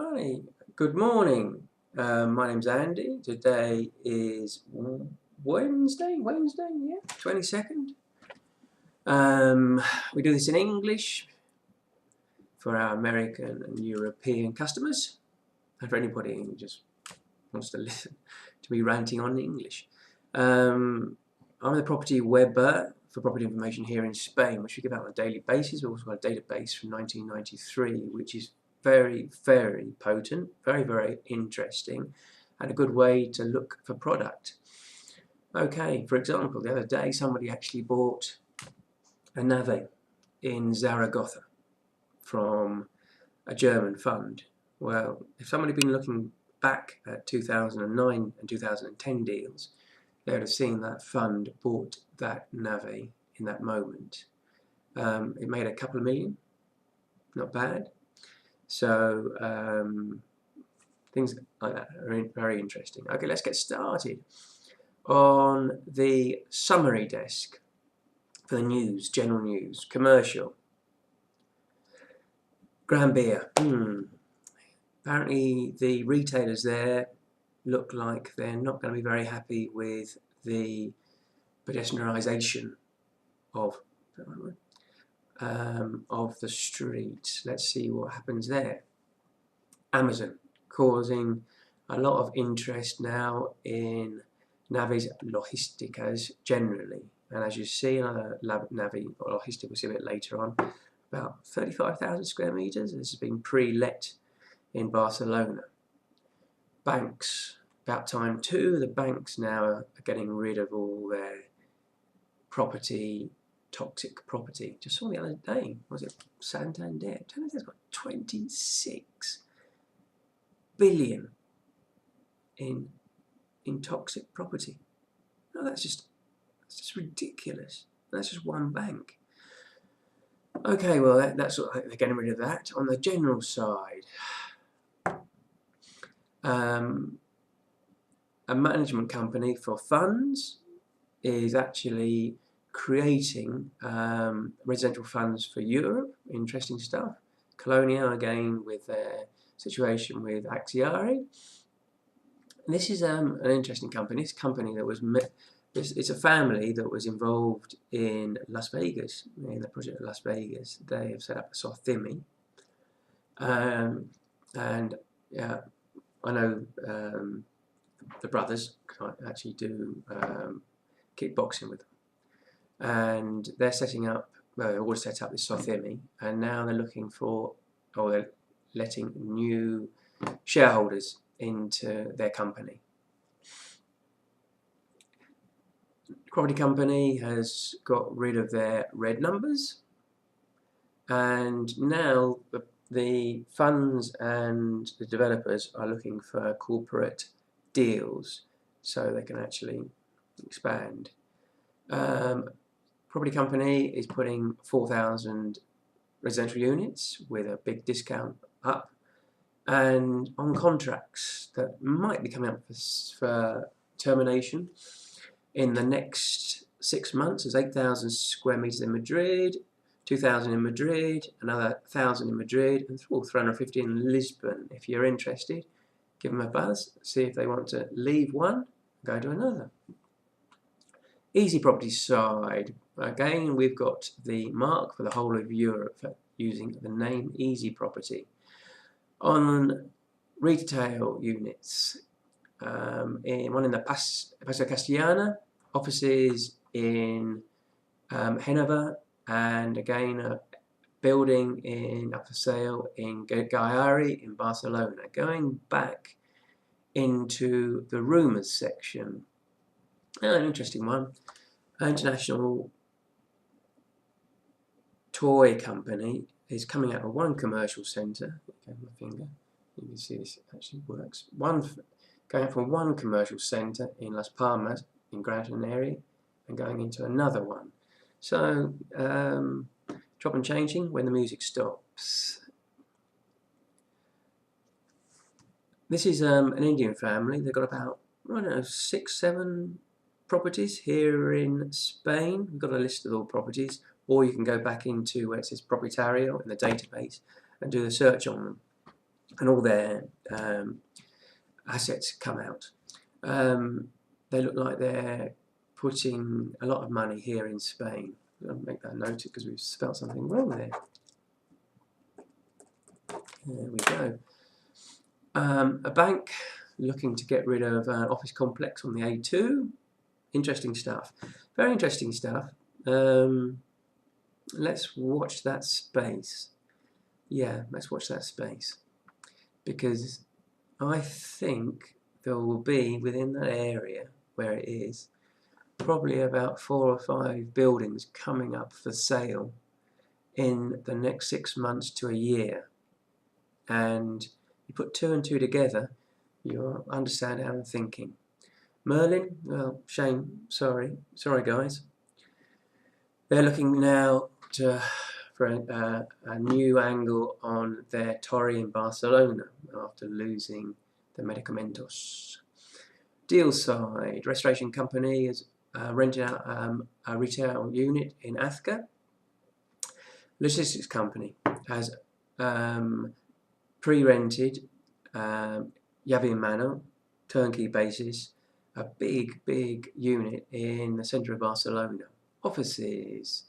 Hi, good morning. My name's Andy. Today is Wednesday, yeah, 22nd. We do this in English for our American and European customers, and for anybody who just wants to listen to me ranting on English. I'm the property Web-Ber for property information here in Spain, which we give out on a daily basis. We've also got a database from 1993, which is very, very potent, very, very interesting, and a good way to look for product. Okay, for example, the other day somebody actually bought a nave in Zaragoza from a German fund. Well, if somebody had been looking back at 2009 and 2010 deals, they would have seen that fund bought that nave in that moment. It made a couple of million, not bad. So things like that are very interesting. Okay, let's get started. On the summary desk for the news, general news, commercial. Web-Ber. Apparently the retailers there look like they're not going to be very happy with the pedestrianisation of the street. Let's see what happens there. Amazon causing a lot of interest now in naves logísticas generally, and as you see, another nave logística we'll see a bit later on, about 35,000 square meters. This has been pre-let in Barcelona. Banks, about time too. The banks now are getting rid of all their toxic property. Just saw the other day, was it Santander? Santander's got 26 billion in toxic property. No, that's just ridiculous. That's just one bank. Okay, well that's what they're getting rid of that. On the general side, a management company for funds is actually creating residential funds for Europe. Interesting stuff. Colonia again with their situation with Axiari. This is an interesting company. This company that was it's a family that was involved in Las Vegas, in the project of Las Vegas. They have set up a Sothimi, and yeah, I know the brothers actually do kickboxing with them, and they're setting up. Well, they always set up this Sothimi, and now they're looking for, or they're letting new shareholders into their company. Property company has got rid of their red numbers, and now the funds and the developers are looking for corporate deals so they can actually expand. Property company is putting 4,000 residential units with a big discount up, and on contracts that might be coming up for termination in the next 6 months. There's 8,000 square meters in Madrid, 2,000 in Madrid, another 1,000 in Madrid, and 350 in Lisbon. If you're interested, give them a buzz, see if they want to leave one, go to another. Easy property side. Again, we've got the mark for the whole of Europe for using the name Easy Property. On retail units, one in the Paso Castellana, offices in Geneva, and again a building up for sale in Gaiari in Barcelona. Going back into the rumours section, an interesting one. International toy company is coming out of one commercial centre. Okay, my finger. You can see this actually works. Going from one commercial centre in Las Palmas in Gran Canaria and going into another one. So chop and changing when the music stops. This is an Indian family. They've got about, I don't know, 6, 7 properties here in Spain. We've got a list of all properties, or you can go back into where it says Propietario in the database and do the search on them. and all their assets come out. They look like they're putting a lot of money here in Spain. I'll make that noted because we've spelled something wrong there. There we go. A bank looking to get rid of an office complex on the A2. Interesting stuff. Very interesting stuff. Let's watch that space. Yeah, let's watch that space. Because I think there will be, within that area where it is, probably about 4 or 5 buildings coming up for sale in the next 6 months to a year. And you put 2 and 2 together, you'll understand how I'm thinking. Merlin, well, shame, sorry guys. They're looking now for a new angle on their Torre in Barcelona after losing the Medicamentos. Deal side, restoration company has rented out a retail unit in Azca. Logistics company has pre-rented Llave en Mano, turnkey basis, a big unit in the centre of Barcelona. Offices.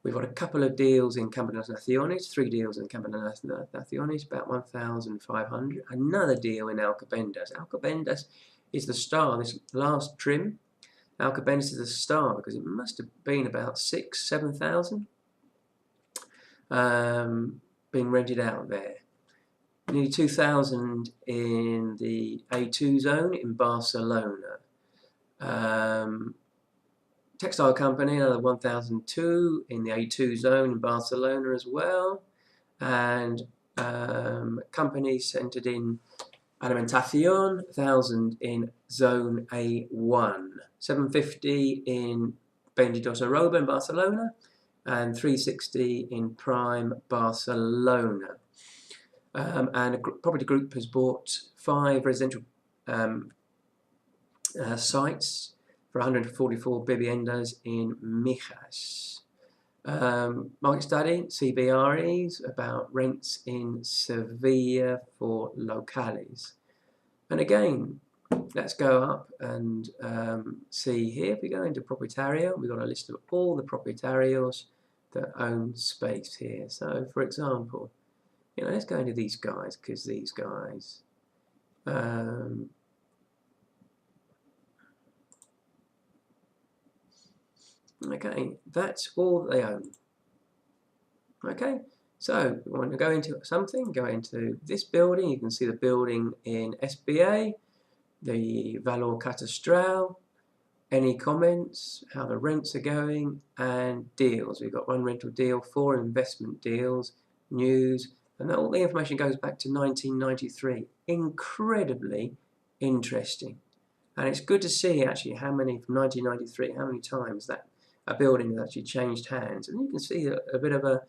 We've got a couple of deals in Campo de las Naciones, 3 deals in Campo de las Naciones, about 1,500. Another deal in Alcobendas. Alcobendas is the star, this last trim. Alcobendas is the star because it must have been about 6,000–7,000 being rented out there. Nearly 2,000 in the A2 zone in Barcelona. Textile company, another 1,002 in the A2 zone in Barcelona as well. And companies centered in Alimentación, 1,000 in zone A1. 750 in 22 Arroba in Barcelona. And 360 in Prime Barcelona. And a property group has bought 5 residential sites for 144 viviendas in Mijas. Market study, CBREs, about rents in Sevilla for locales. And again, let's go up and see here. If we go into Propietario, we've got a list of all the propietarios that own space here. So, for example, you know, let's go into these guys, because these guys okay, that's all they own. Okay, so we want to go into something, go into this building. You can see the building in SBA, the Valor Catastral, any comments, how the rents are going, and deals. We've got 1 rental deal, 4 investment deals, news, and all the information goes back to 1993. Incredibly interesting. And it's good to see actually how many, from 1993, how many times that a building has actually changed hands. And you can see a bit of a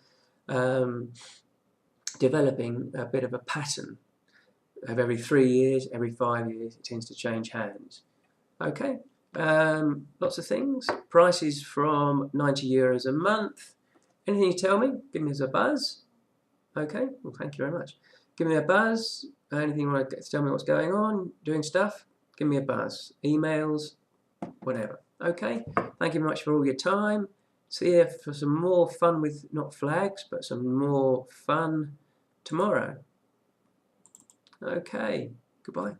developing a bit of a pattern of every 3 years, every 5 years, it tends to change hands. Okay, lots of things. Prices from €90 a month. Anything you tell me, give me a buzz. Okay, well, thank you very much. Give me a buzz. Anything you want to tell me what's going on, doing stuff, give me a buzz. Emails, whatever. Okay, thank you very much for all your time. See you for some more fun with, not flags, but some more fun tomorrow. Okay, goodbye.